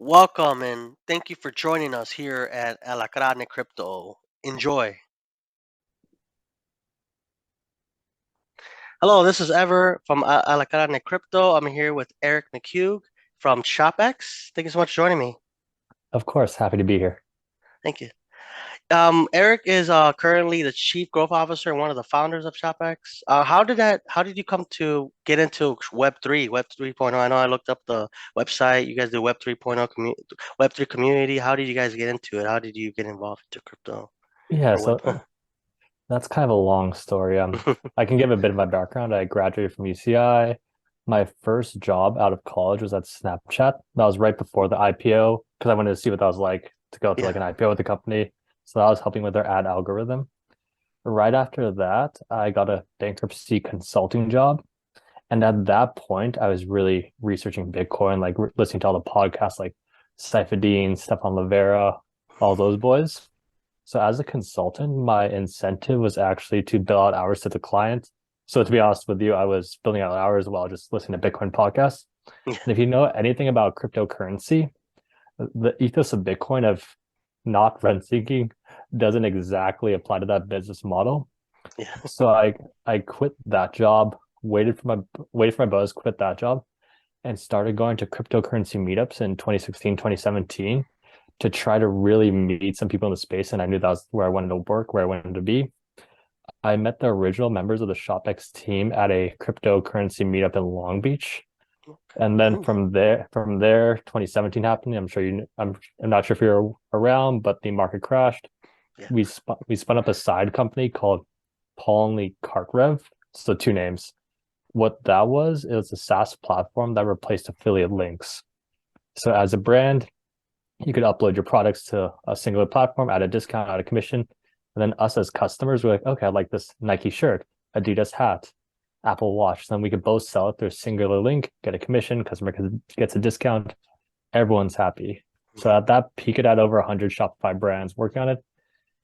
Welcome and thank you for joining us here at Alacran del Crypto. Enjoy. Hello, this is Ever from Alacran del Crypto. I'm here with Eric McHugh from SHOPX. Thank you so much for joining me. Of course, happy to be here. Thank you. Eric is currently the Chief Growth Officer and one of the founders of ShopX. How did you come to get into Web3, Web 3.0? I know I looked up the website. You guys do Web 3.0 Web3 community. How did you guys get into it? How did you get involved into crypto Yeah, or web? so that's kind of a long story. I can give a bit of my background. I graduated from UCI. My first job out of college was at Snapchat. That was right before the IPO because I wanted to see what that was like to go through like Yeah. an IPO with the company. So I was helping with their ad algorithm. Right after that, I got a bankruptcy consulting job. And at that point, I was really researching Bitcoin, like listening to all the podcasts like Saifedean, Stefan Livera, all those boys. So as a consultant, my incentive was actually to bill out hours to the client. So to be honest with you, I was billing out hours while just listening to Bitcoin podcasts. And if you know anything about cryptocurrency, the ethos of Bitcoin of not rent seeking doesn't exactly apply to that business model. Yeah. So I quit that job, waited for my boss, quit that job, and started going to cryptocurrency meetups in 2016, 2017 to try to really meet some people in the space. And I knew that was where I wanted to work, where I wanted to be. I met the original members of the ShopX team at a cryptocurrency meetup in Long Beach. And then Mm, from there, 2017 happened. I'm not sure if you're around, but the market crashed. yeah. We spun up a side company called Paul CartRev. So two names. What that was, it was a SaaS platform that replaced affiliate links. So as a brand, you could upload your products to a singular platform at a discount, at a commission. And then us as customers, we're like, okay, I like this Nike shirt, Adidas hat, Apple Watch. Then we could both sell it through a singular link, get a commission, customer gets a discount. Everyone's happy. So at that peak, it had over 100 Shopify brands working on it.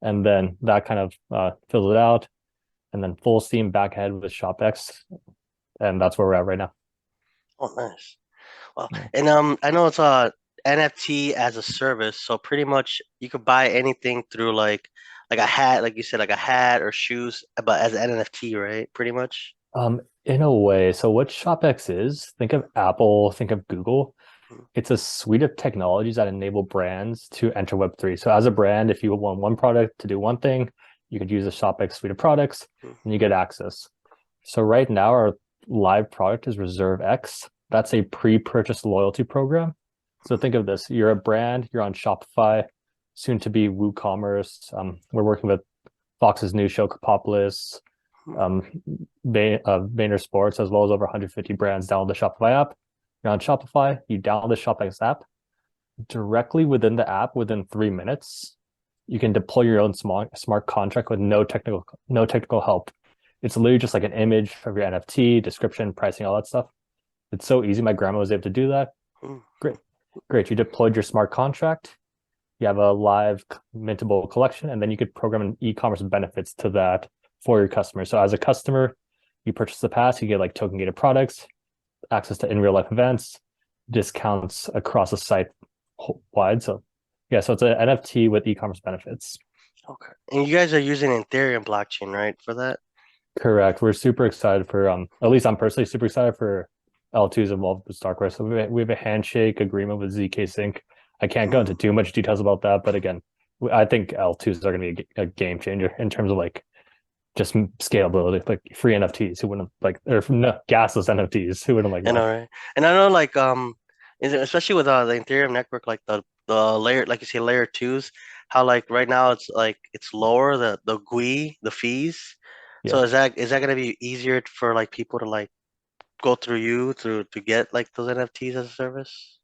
And then that kind of fills it out. And then full steam back ahead with ShopX. And that's where we're at right now. Oh, nice. Well, Yeah. and I know it's a NFT as a service, so pretty much you could buy anything through like a hat, like you said, like a hat or shoes, but as an NFT, right? Pretty much. In a way, so what ShopX is, think of Apple, think of Google. Mm, It's a suite of technologies that enable brands to enter Web3. So as a brand, if you want one product to do one thing, you could use a ShopX suite of products mm, and you get access. So right now, our live product is Reserve X. That's a pre-purchase loyalty program. So think of this, you're a brand, you're on Shopify, soon to be WooCommerce. We're working with Fox's new show, Kapopolis, mm. um, Vayner Sports, as well as over 150 brands download the Shopify app. You're on Shopify, you download the ShopX app. Directly within the app, within 3 minutes, you can deploy your own smart contract with no technical help. It's literally just like an image of your NFT, description, pricing, all that stuff. It's so easy. My grandma was able to do that. Mm. Great. Great. You deployed your smart contract. You have a live mintable collection, and then you could program an e-commerce benefits to that for your customers. So as a customer, you purchase the pass, you get like token gated products, access to in real life events, discounts across the site wide. So yeah, so it's an NFT with e-commerce benefits. Okay. And you guys are using Ethereum blockchain, right, for that? Correct. We're super excited for at least I'm personally super excited for L2's involved with Starkware. So we have a handshake agreement with ZK Sync. I can't go Mm. into too much details about that, but again, I think L2s are going to be a game changer in terms of like just scalability, like free NFTs. Who wouldn't like, or no, gasless NFTs? Who wouldn't like I that? know, right? And I know like especially with the Ethereum network, like the layer, like you say, layer twos, how like right now it's lower the GUI, the fees. So Yeah. is that gonna be easier for like people to like go through you to get like those NFTs as a service?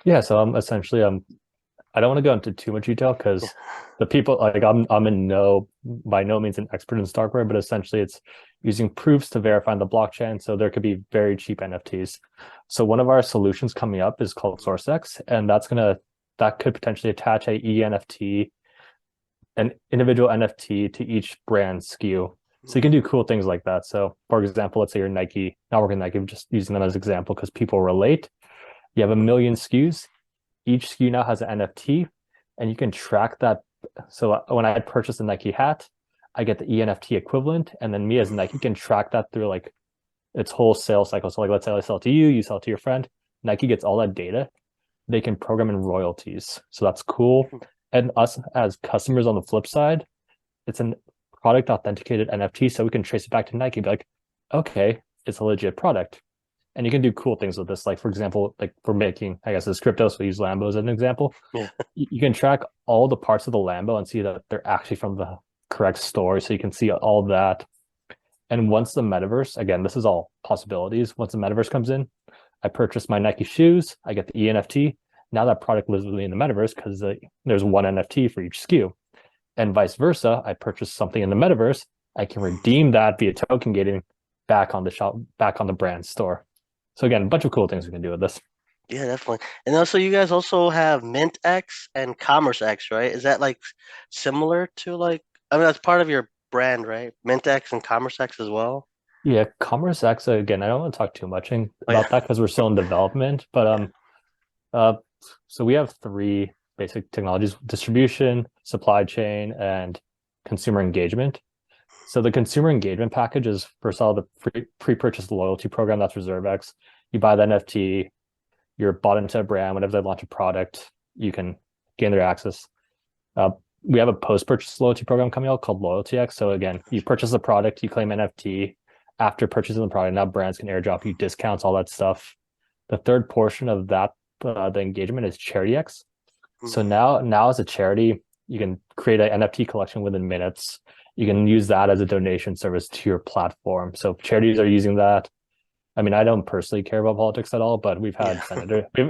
Yeah. So essentially I don't want to go into too much detail Yeah. because the people like I'm in no by no means an expert in Starkware, but essentially it's using proofs to verify the blockchain. So there could be very cheap NFTs. So one of our solutions coming up is called SourceX, and that could potentially attach a ENFT, an individual NFT to each brand SKU. So you can do cool things like that. So for example, let's say you're Nike, not working Nike, just using them as an example because people relate. You have a million SKUs. each SKU now has an NFT, and you can track that. So when I purchase a Nike hat, I get the ENFT equivalent, and then me as Nike can track that through like its whole sales cycle. So like let's say I sell it to you, you sell it to your friend. Nike gets all that data. They can program in royalties. So that's cool. And us as customers on the flip side, it's a product authenticated NFT, so we can trace it back to Nike and be like, okay, it's a legit product. And you can do cool things with this. Like, for example, like for making, I guess it's crypto, so we use Lambo as an example. Yeah. You can track all the parts of the Lambo and see that they're actually from the correct store. So you can see all of that. And once the metaverse, again, this is all possibilities. Once the metaverse comes in, I purchase my Nike shoes, I get the ENFT. Now that product lives with me in the metaverse because there's one NFT for each SKU. And vice versa, I purchase something in the metaverse, I can redeem that via token gating back on the shop, back on the brand store. So again, a bunch of cool things we can do with this. Yeah, definitely. And also, you guys also have Mint X and Commerce X, right? Is that like similar to like, I mean, that's part of your brand, right? Mint X and Commerce X as well. Yeah, Commerce X, again, I don't want to talk too much Oh yeah. about that because we're still in development, but uh so we have three basic technologies: distribution, supply chain, and consumer engagement. So the consumer engagement package is first of all the pre-purchase loyalty program. That's ReserveX. You buy the NFT, you're bought into a brand. Whenever they launch a product, you can gain their access. Uh, we have a post-purchase loyalty program coming out called LoyaltyX. So again, you purchase the product, you claim NFT. After purchasing the product, now brands can airdrop you discounts, all that stuff. The third portion of that, the engagement is CharityX. So Mm. now as a charity, you can create an NFT collection within minutes. You can use that as a donation service to your platform. So charities are using that. I mean, I don't personally care about politics at all, but Yeah.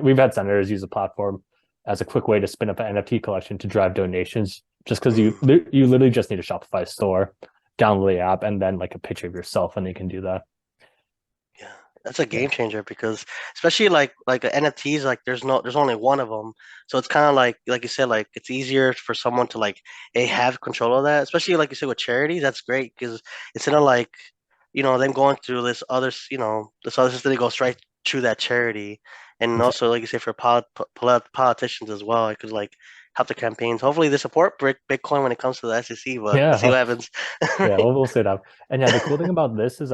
we've had senators use the platform as a quick way to spin up an NFT collection to drive donations. Just because Mm. you literally just need a Shopify store, download the app, and then like a picture of yourself, and you can do that. Yeah, that's a Yeah, game changer because especially like the NFTs, like there's only one of them, so it's kind of like you said, like it's easier for someone to like have control of that. Especially like you said with charities, that's great because instead of like them going through this other system, they go straight to that charity, and also exactly. like you say for politicians as well, it could like help the campaigns. Hopefully, they support Bitcoin when it comes to the SEC, but let's see Yeah, what happens. yeah, we'll sit up. And yeah, the cool thing about this is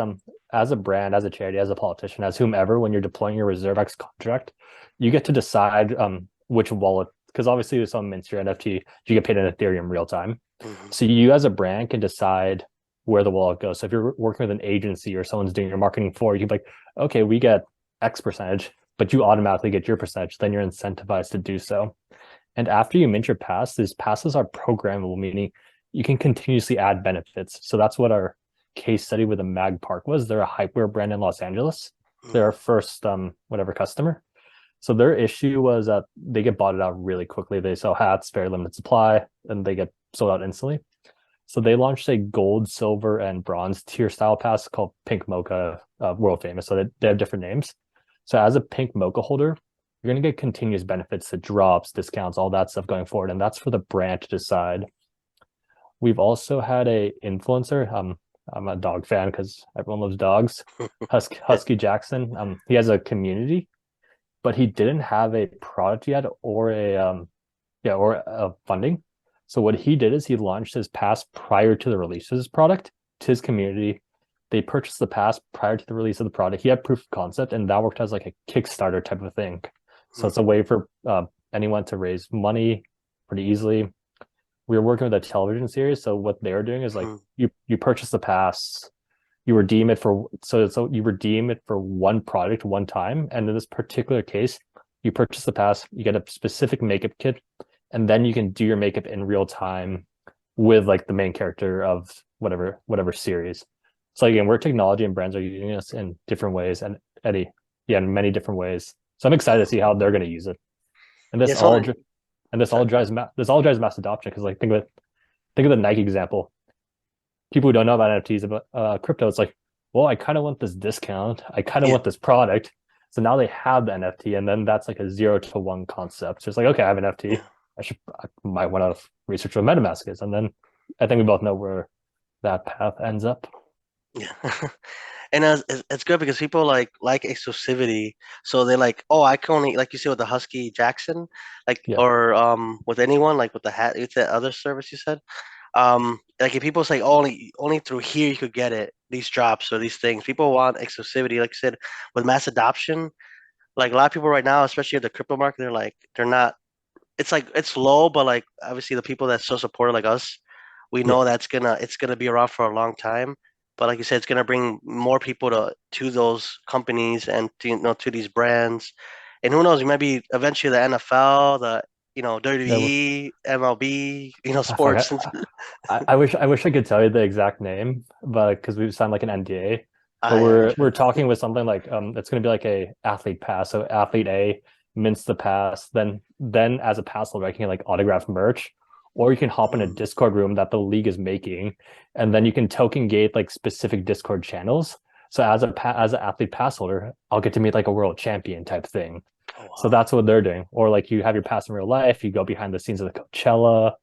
as a brand, as a charity, as a politician, as whomever, when you're deploying your ReserveX contract, you get to decide which wallet, because obviously with some mints your NFT, you get paid in Ethereum real time. Mhm. So you as a brand can decide where the wallet goes. So if you're working with an agency or someone's doing your marketing for you, can be like, okay, we get X percentage, but you automatically get your percentage, then you're incentivized to do so. And after you mint your pass, these passes are programmable, meaning you can continuously add benefits. So that's what our case study with the Mag Park was. They're a hypewear brand in Los Angeles. They're our first whatever customer. So their issue was that they get bought out really quickly. They sell hats, very limited supply, and they get sold out instantly. So they launched a gold, silver, and bronze tier style pass called Pink Mocha, world famous. So they have different names. So as a Pink Mocha holder, you're going to get continuous benefits, the drops, discounts, all that stuff going forward. And that's for the brand to decide. We've also had a influencer. I'm a dog fan because everyone loves dogs. Yeah. Husky Jackson. He has a community, but he didn't have a product yet or a funding. So what he did is he launched his pass prior to the release of his product to his community. They purchased the pass prior to the release of the product. He had proof of concept, and that worked as like a Kickstarter type of thing. So Mm. it's a way for anyone to raise money pretty easily. We were working with a television series, so what they're doing is like Mm. you purchase the pass, you redeem it for so you redeem it for one product one time, and in this particular case, you purchase the pass, you get a specific makeup kit, and then you can do your makeup in real time with like the main character of whatever series. So again, we're technology and brands are using us in different ways, and Eddie, yeah, in many different ways. So I'm excited to see how they're going to use it. And Yeah, so this all sorry. drives mass adoption because like think of the Nike example. People who don't know about NFTs about crypto, it's like, well, I kind of want this discount. I kind of Yeah. want this product. So now they have the NFT, and then that's like a 0 to 1 concept. So it's like, okay, I have an NFT. Yeah. I might want to research what MetaMask is, and then I think we both know where that path ends up. Yeah. And it's good because people like exclusivity, so they like, oh, I can only, like you said with the Husky Jackson, like, Yeah. or with anyone, like with the hat, with the other service you said, like if people say, oh, only through here you could get it, these drops or these things, people want exclusivity. Like I said, with mass adoption, like a lot of people right now, especially at the crypto market, they're not, it's like it's low, but like obviously the people that still support it, like us, we Yeah. know it's gonna be around for a long time. But like you said, it's gonna bring more people to those companies and to, to these brands. And who knows, you might be eventually the NFL, the Yeah. WWE, MLB, Fuck, sports. I wish I could tell you the exact name, but because we've signed like an NDA. But Yeah, we're talking with something like it's gonna be like a athlete pass. So athlete A mints the pass, then as a pass holder, I can get like autographed merch, or you can hop in a mm, Discord room that the league is making, and then you can token gate like specific Discord channels. So as an athlete pass holder, I'll get to meet like a world champion type thing. oh So wow. that's what they're doing. Or like you have your pass in real life, you go behind the scenes of the Coachella,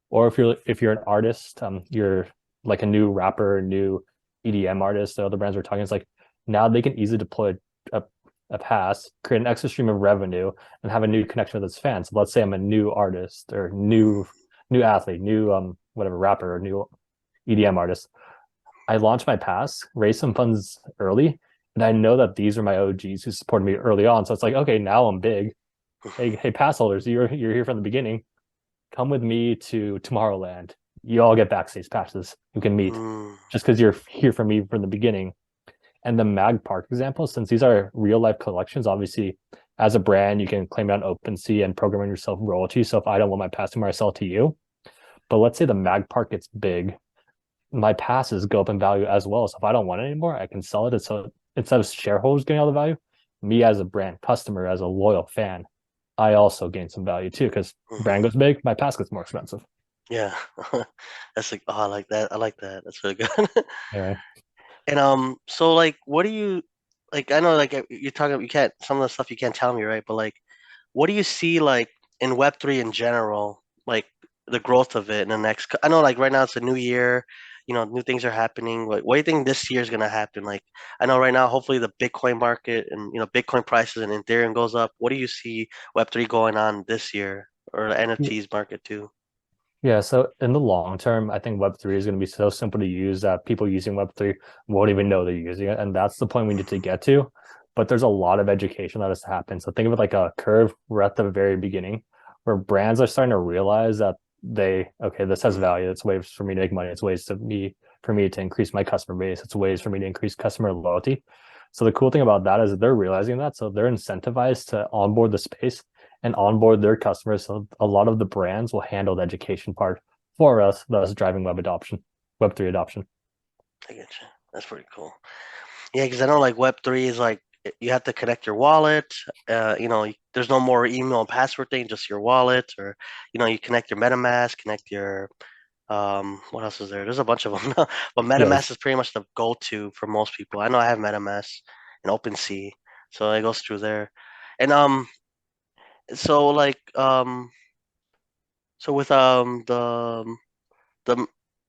or if you're an artist, you're like a new rapper, new EDM artist. So the brands we're talking is like now they can easily deploy a, a pass, create an extra stream of revenue, and have a new connection with its fans. So let's say I'm a new artist or new athlete, new whatever rapper or new EDM artist. I launch my pass, raise some funds early, and I know that these are my OGs who supported me early on. So it's like, okay, now I'm big. Hey, pass holders, you're here from the beginning, come with me to Tomorrowland. You all get backstage passes. You can meet Mm, just because you're here for me from the beginning. And the Mag Park example, since these are real life collections, obviously, as a brand, you can claim it on OpenSea and program yourself royalty. So if I don't want my pass tomorrow, I sell it to you. But let's say the Mag Park gets big, my passes go up in value as well. So if I don't want it anymore, I can sell it. So instead of shareholders getting all the value, me as a brand customer, as a loyal fan, I also gain some value too because mhm. brand goes big, my pass gets more expensive. Yeah, that's like, oh, I like that. I like that. That's really good. Yeah. And so like, what do you like? I know like you're talking, you can't, some of the stuff you can't tell me, right? But like, what do you see like in Web3 in general, like the growth of it in the next? I know like right now it's a new year, new things are happening. Like, what do you think this year is gonna happen? Like, I know right now, hopefully the Bitcoin market and Bitcoin prices and Ethereum goes up. What do you see Web3 going on this year, or the NFTs market too? Yeah, so in the long term, I think Web3 is going to be so simple to use that people using Web3 won't even know they're using it. And that's the point we need to get to. But there's a lot of education that has to happen. So think of it like a curve. We're at the very beginning where brands are starting to realize that okay, this has value. It's ways for me to make money. It's ways for me to increase my customer base. It's ways for me to increase customer loyalty. So the cool thing about that is they're realizing that. So they're incentivized to onboard the space and onboard their customers. So a lot of the brands will handle the education part for us, thus driving Web3 adoption. I get you. That's pretty cool. Yeah, because I know like Web3 is like you have to connect your wallet. There's no more email and password thing, just your wallet, or you connect your MetaMask, connect your what else is there? There's a bunch of them, but Yes. MetaMask is pretty much the go-to for most people. I know I have MetaMask and OpenSea, so it goes through there. And so like so with the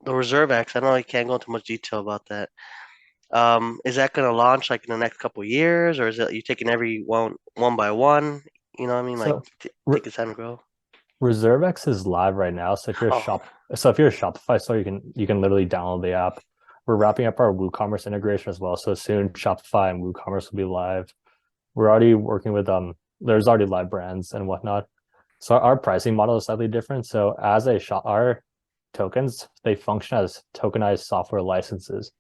the Reserve X, I know I can't go into much detail about that. Is that going to launch like in the next couple years, or is it you taking every one by one? You know what I mean? Like So Re- take your time to grow. ReserveX is live right now. Oh, So if you're a Shopify store, you can literally download the app. We're wrapping up our WooCommerce integration as well. So soon Shopify and WooCommerce will be live. We're already working with there's already live brands and whatnot. So our pricing model is slightly different. So as a shop, our tokens, they function as tokenized software licenses.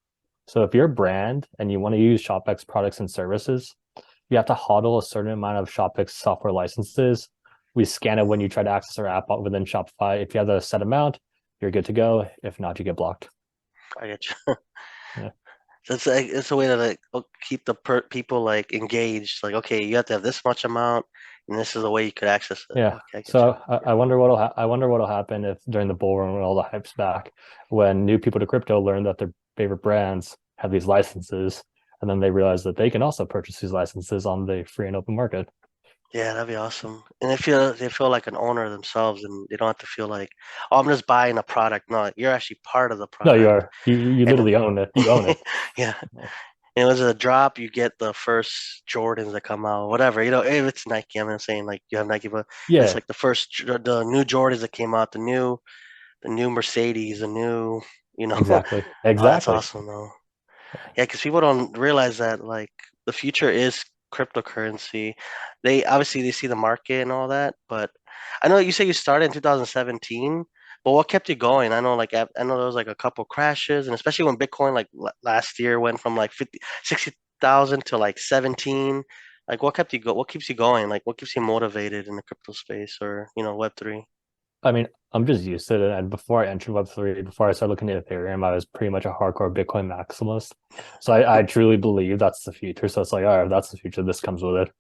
So if you're a brand and you want to use ShopX products and services, you have to hodl a certain amount of ShopX software licenses. We scan it when you try to access our app within Shopify. If you have the set amount, you're good to go. If not, you get blocked. I get you. Yeah. So it's a way to like keep the people like engaged. Like, okay, you have to have this much amount, and this is the way you could access it. Yeah. Okay, I get So I wonder I wonder what'll happen if during the bull run when all the hype's back, when new people to crypto learn that their favorite brands have these licenses, and then they realize that they can also purchase these licenses on the free and open market. you. Yeah, that'd be awesome. And they feel like an owner themselves, and they don't have to feel like, oh, I'm just buying a product. No, you're actually part of the No, you product, are. You and literally own it. You own it. yeah. And it was a drop, you get the first Jordans that come out, whatever. If it's Nike, I'm not saying like you have Nike, but it's Yeah, like the new Jordans that came out, the new Mercedes, the new, you know. exactly. Oh, that's Exactly. awesome though. Yeah, because people don't realize that like the future is cryptocurrency. They obviously they see the market and all that, but I know you say you started in 2017, but what kept you going? I know I know there was like a couple crashes, and especially when Bitcoin like last year went from like 60,000 to like 17. Like what keeps you going? Like what keeps you motivated in the crypto space or, Web3? I mean, I'm just used to it. And before I entered Web3, before I started looking at Ethereum, I was pretty much a hardcore Bitcoin maximalist. So I truly believe that's the future. So it's like, all right, if that's the future, this comes with it.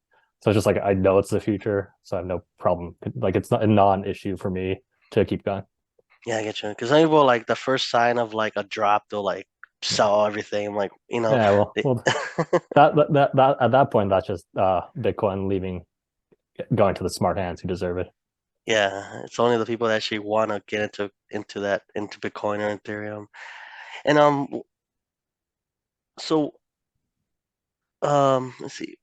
So it's just like I know it's the future, so I have no problem. Like it's not a non-issue for me to keep going. Yeah, I get you. Because some people like the first sign of like a drop, they'll like Yeah. sell everything. I'm like, Yeah, well, they, well, that at that point, that's just Bitcoin leaving, going to the smart hands who deserve it. yeah, it's only the people that actually want to get into Bitcoin or Ethereum. And so let's see.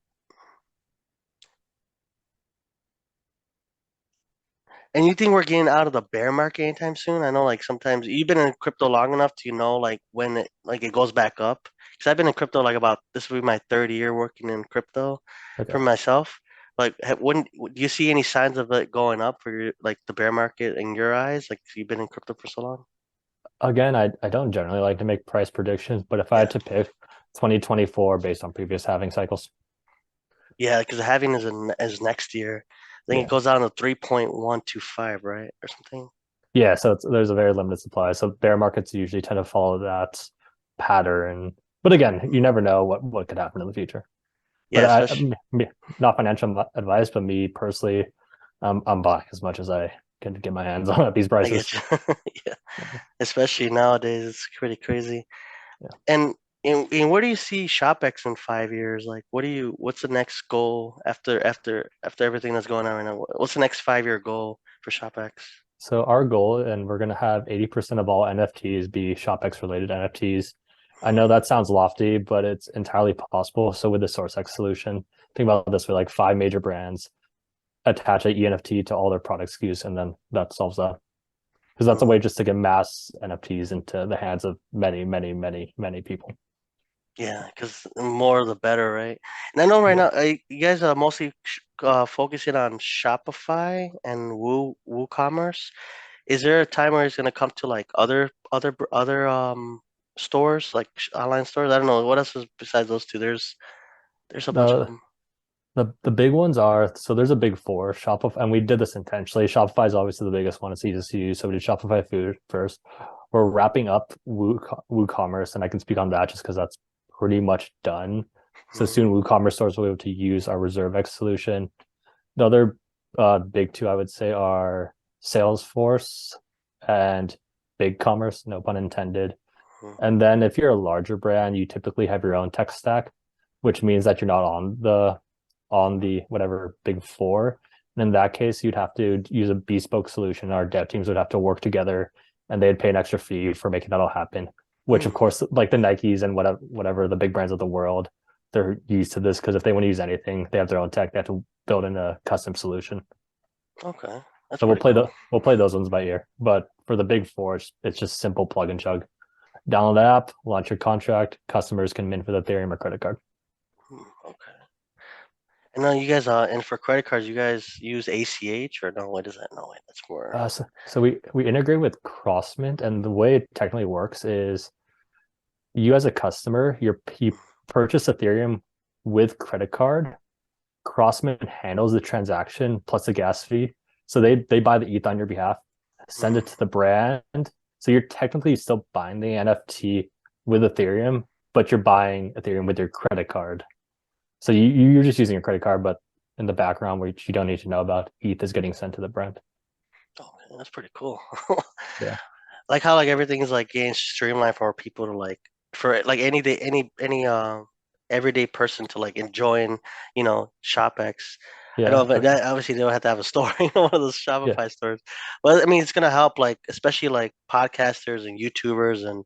And you think we're getting out of the bear market anytime soon? I know like sometimes you've been in crypto long enough to like when it goes back up. Because I've been in crypto like about this will be my third year working in crypto Okay. for myself. Like, when do you see any signs of it going up for like the bear market in your eyes? Like, you've been in crypto for so long. Again, I don't generally like to make price predictions, but if I Yeah, had to pick 2024 based on previous halving cycles, yeah, because the halving is next year. I think it yeah. goes down to 3.125, right, or something. Yeah, so there's a very limited supply. So bear markets usually tend to follow that pattern. But again, you never know what could happen in the future. But Yeah, especially. not financial advice, but me personally, I'm buying as much as I can get my hands on at these I prices. get you. Yeah, especially nowadays, it's pretty crazy. Yeah. And where do you see ShopX in 5 years? Like, what's the next goal after everything that's going on right now? What's the next 5 year goal for ShopX? So our goal, and we're going to have 80% of all NFTs be ShopX related NFTs. I know that sounds lofty, but it's entirely possible. So with the SourceX solution, think about this with like five major brands, attach an ENFT to all their product SKUs, and then that solves that. Because that's a Mm, way just to get mass NFTs into the hands of many, many, many, many people. yeah, because more the better, right? And I know right Yeah. now, you guys are mostly focusing on Shopify and WooCommerce. Is there a time where it's gonna come to like other stores, like online stores? I don't know what else is besides those two. There's a bunch of The them. the big ones are, so there's a big four, Shopify, and we did this intentionally. Shopify is obviously the biggest one. It's easiest to use. So we did Shopify Food first. We're wrapping up WooCommerce, and I can speak on that just because that's pretty much done. So Mhm. soon WooCommerce stores will be able to use our ReserveX solution. The other big two I would say are Salesforce and BigCommerce, no pun intended. Mhm. And then if you're a larger brand, you typically have your own tech stack, which means that you're not on the whatever big four. And in that case, you'd have to use a bespoke solution. Our dev teams would have to work together and they'd pay an extra fee for making that all happen. Which of Mm, course, like the Nikes and whatever the big brands of the world, they're used to this because if they want to use anything, they have their own tech. They have to build in a custom solution. okay, that's So we'll pretty play cool. the we'll play those ones by ear. But for the big four, it's just simple plug and chug. Download the app, launch your contract. Customers can mint with Ethereum or credit card. Okay. And now you guys and for credit cards, you guys use ACH or no? What is that? No, wait, that's more. So we integrate with Crossmint, and the way it technically works is you as a customer, you purchase Ethereum with credit card. Crossmint handles the transaction plus the gas fee. So they buy the ETH on your behalf, send Mm, it to the brand. So you're technically still buying the NFT with Ethereum, but you're buying Ethereum with your credit card. So you're just using a credit card, but in the background, which you don't need to know about, ETH is getting sent to the brand. okay, that's pretty cool. Yeah, Like how like everything is like getting streamlined for people to like for like any day any everyday person to like enjoying ShopX. I know, yeah, but that obviously they don't have to have a store, one of those yeah. Shopify stores. But I mean, it's gonna help like especially like podcasters and YouTubers and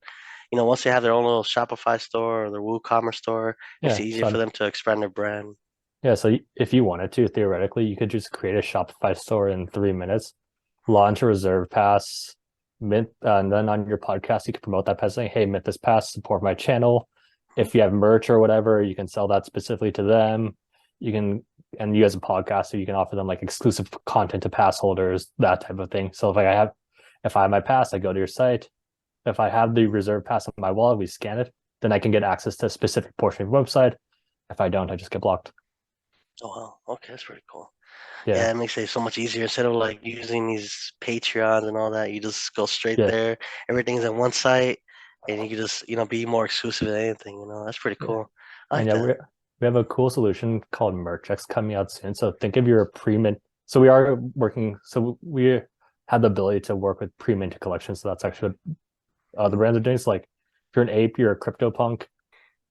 once they have their own little Shopify store or their WooCommerce store, makes Yeah. it easier for So them to expand their brand. yeah, so if you wanted to, theoretically, you could just create a Shopify store in 3 minutes, launch a reserve pass, mint, and then on your podcast, you can promote that pass saying, "Hey, mint this pass, support my channel." If you have merch or whatever, you can sell that specifically to them. You can, and you as a podcaster, you can offer them like exclusive content to pass holders, that type of thing. So if I have my pass, I go to your site. If I have the reserve pass on my wallet, we scan it, then I can get access to a specific portion of your website. If I don't, I just get blocked. Oh wow, okay, that's pretty cool. Yeah, Yeah, it makes it so much easier instead of like using these Patreons and all that. You just go straight yeah, there. Everything's on one site, and you can just be more exclusive than anything. That's pretty yeah. cool. I And like yeah, that. we have a cool solution called MerchX coming out soon. So think of your pre-mint. So we are working. So we have the ability to work with pre-mint collections. So that's actually the brands are doing. So like if you're an ape, you're a crypto punk.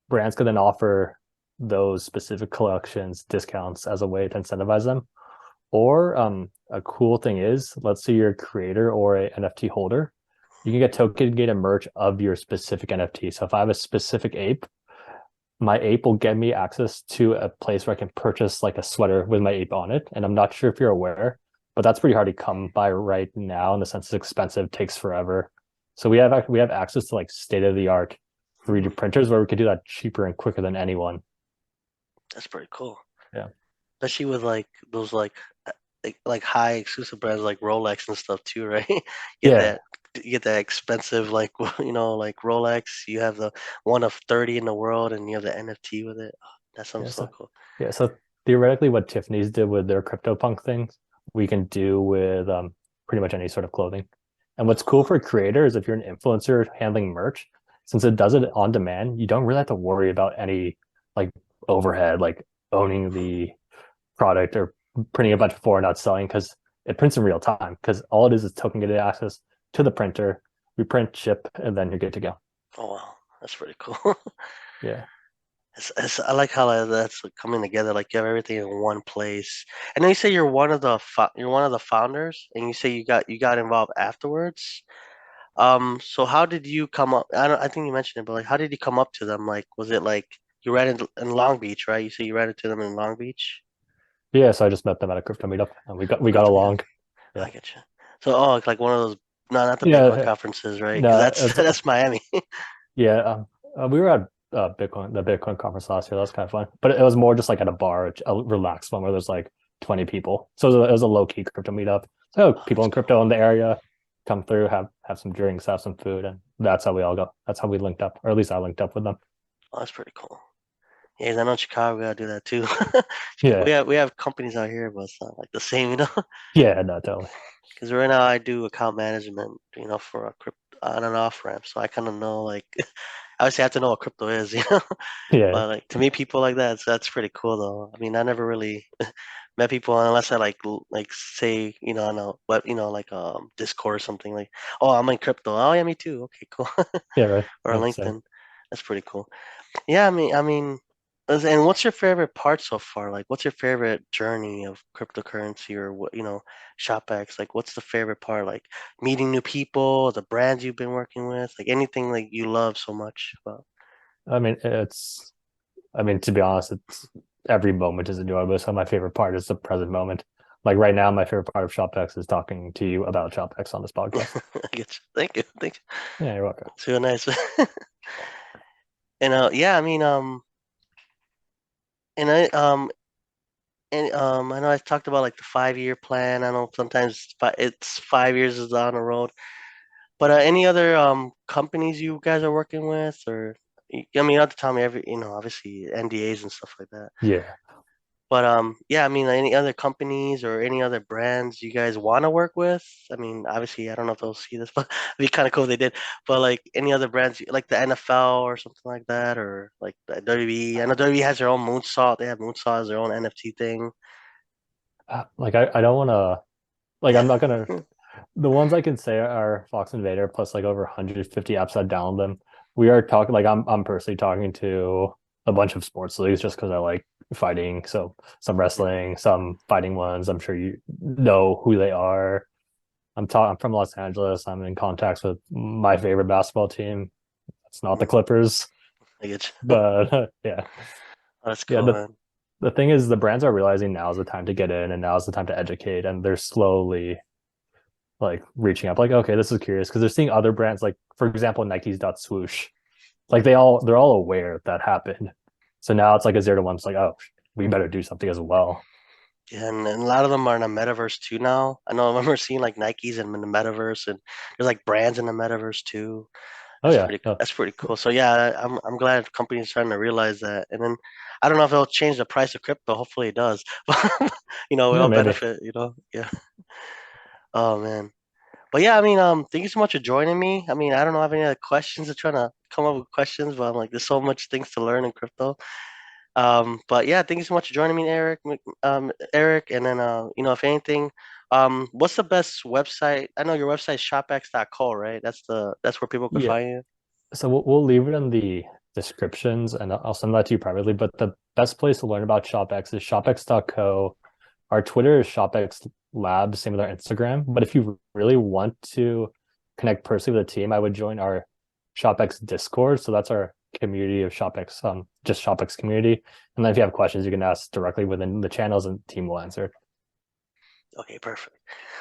Brands can then offer those specific collections discounts as a way to incentivize them. Or a cool thing is, let's say you're a creator or a NFT holder, you can get token gated merch of your specific NFT. So if I have a specific ape, my ape will get me access to a place where I can purchase like a sweater with my ape on it. And I'm not sure if you're aware, but that's pretty hard to come by right now in the sense it's expensive, takes forever. So we have access to like state of the art 3D printers where we could do that cheaper and quicker than anyone. That's pretty cool. Yeah. Especially with like those like high exclusive brands like Rolex and stuff too, right? Get Yeah. that you get that expensive like like Rolex. You have the one of 30 in the world, and you have the NFT with it. Oh, that sounds Yeah. so So cool. yeah. So theoretically what Tiffany's did with their CryptoPunk things, we can do with pretty much any sort of clothing. And what's cool for creators, if you're an influencer handling merch, since it does it on demand, you don't really have to worry about any like overhead, like owning the product or printing a bunch before and not selling because it prints in real time. Because all it is token gated access to the printer. We print, ship, and then you're good to go. Oh wow, that's pretty cool. Yeah. I like how that's like, coming together. Like you have everything in one place. And then you say you're one of the founders, and you say you got involved afterwards. So how did you come up? I think you mentioned it, but like, how did you come up to them? Like, was it like you ran in Long Beach, right? You say you ran into them in Long Beach. Yeah. So I just met them at a crypto meetup and we got Crypto meetup. along. I Yeah. get you. So like one of those, no, not the Bitcoin Yeah. conferences, right? Because No, that's that's Miami. yeah. We were at the Bitcoin conference last year. That was kind of fun, but it was more just like at a bar, a relaxed one where there's like 20 people. So it was a low key crypto meetup. So Oh, people that's in cool. crypto in the area come through, have some drinks, have some food, and that's how we all go. That's how we linked up, or at least I linked up with them. Oh, that's pretty cool. Yeah, I know in Chicago we gotta do that too. Yeah, We have companies out here, but it's not like the same. yeah, no, totally. Because right now I do account management, for a crypto on and off ramp, so I kind of know like obviously I have to know what crypto is. Yeah, But like to meet people like that, that's pretty cool though. I mean, I never really met people unless I like say on a web, like Discord or something like, oh, I'm in crypto. Oh yeah, me too. Okay, cool. yeah, right. Or on That's the same. LinkedIn. That's pretty cool. Yeah, I mean, and what's your favorite part so far? Like, what's your favorite journey of cryptocurrency or ShopX? Like, what's the favorite part? Like, meeting new people, the brands you've been working with, like anything like you love so much about. I mean, to be honest, it's every moment is enjoyable. So my favorite part is the present moment. Like right now, my favorite part of ShopX is talking to you about ShopX on this podcast. I get you. Thank you. Thank you. Yeah, you're welcome. It's real nice. And yeah, I mean, and I know I talked about like the 5-year plan. I know sometimes it's 5 years is down the road. But any other companies you guys are working with, or I mean, not to tell me obviously NDAs and stuff like that. Yeah. But yeah, I mean, any other companies or any other brands you guys want to work with? I mean, obviously, I don't know if they'll see this, but it'd be kind of cool if they did. But like any other brands, like the NFL or something like that, or like the WWE. I know WWE has their own Moonsault. They have Moonsault as their own NFT thing. Like I don't want to like I'm not gonna the ones I can say are Fox Invader plus like over 150 apps I've downloaded them. We are talking like I'm personally talking to a bunch of sports leagues just because I like fighting. So some wrestling, some fighting ones. I'm sure you know who they are. I'm from Los Angeles. I'm in contacts with my favorite basketball team. It's not the Clippers, I get you. but yeah, Oh, that's yeah. cool, man. The thing is, the brands are realizing now is the time to get in, and now is the time to educate, and they're slowly like reaching up. Like, okay, this is curious because they're seeing other brands, like for example, Nike's dot swoosh. Like they're all aware that happened. So now it's like a 0 to 1. It's like, oh, we better do something as well. Yeah, and a lot of them are in the metaverse too now. I know I remember seeing like Nikes in the metaverse, and there's like brands in the metaverse too. Oh yeah, That's pretty cool. So yeah, I'm glad companies are starting to realize that. And then I don't know if it'll change the price of crypto. Hopefully it does. We yeah, all maybe. benefit. Yeah. Oh man. But yeah, I mean, thank you so much for joining me. I mean, I don't know if I have any other questions. I'm trying to come up with questions, but I'm like, there's so much things to learn in crypto. But yeah, thank you so much for joining me, Eric. And then, if anything, what's the best website? I know your website is shopx.co, right? That's where people could Yeah. find you. So we'll leave it in the descriptions, and I'll send that to you privately. But the best place to learn about ShopX is shopx.co. Our Twitter is ShopX Lab, same with our Instagram. But if you really want to connect personally with the team, I would join our ShopX Discord. So that's our community of ShopX, just ShopX community. And then if you have questions, you can ask directly within the channels, and the team will answer. Okay, perfect.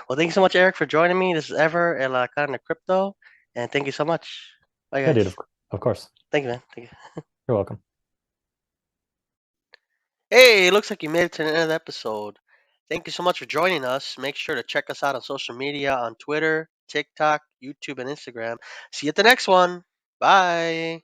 Well, thank you so much, Eric, for joining me. This is Ever Alacran del Crypto, and thank you so much. Bye, Yeah, dude, guys. of course. Thank you, man. Thank you. You're welcome. Hey, it looks like you made it to the end of the episode. Thank you so much for joining us. Make sure to check us out on social media on Twitter, TikTok, YouTube, and Instagram. See you at the next one. Bye.